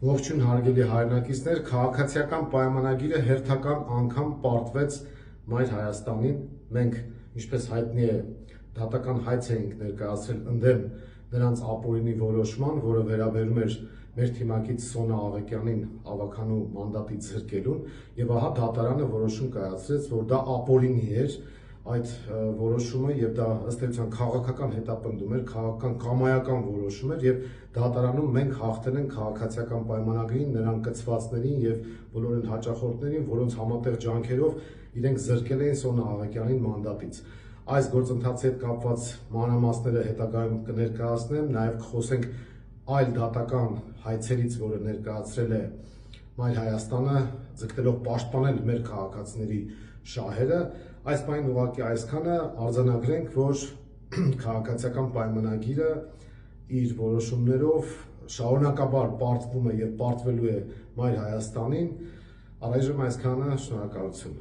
Ողջույն հարգելի հայրենակիցներ, քաղաքացիական պայմանագիրը հերթական անգամ պարտվեց Մայր Հայաստանին։ Մենք, ինչպես հայտնի է, դատական հայց էինք ներկայացրել ընդդեմ նրանց ապօրինի որոշման, որը վերաբերում էր մեր թիմակից Սոնա Աղեկյանին ավագանու մանդատից զրկելուն, եւ ահա դատարանը որոշում կայացրեց, որ դա ապօրինի էր այդ որոշումը եւ դա ըստ էության քաղաքական հետապնդում էր, քաղաքական կամայական որոշում էր եւ դատարանում մենք հաղթել ենք քաղաքացիական պայմանագրին, նրան կցվածներին եւ բոլոր հաճախորդներին, որոնց համատեղ ջանքերով իրենք զրկել էին Սոնա Աղեկյանին մանդատից։ Այս գործընթացի հետ կապված մանրամասները հետագայում կներկայացնեմ, նաեւ կխոսենք այլ դատական հայցերից, որը ներկայացրել է Մայր Հայաստանը, ձգտելով պաշտպանել մեր քաղաքացիների շահերը։ Այս բանին ուղղակի այսքանը արձանագրենք, որ քաղաքացիական պայմանագիրը իր որոշումներով շարունակաբար պարտվում է եւ պարտվելու է Մայր Հայաստանին։ Առայժմ այսքանը, շնորհակալություն։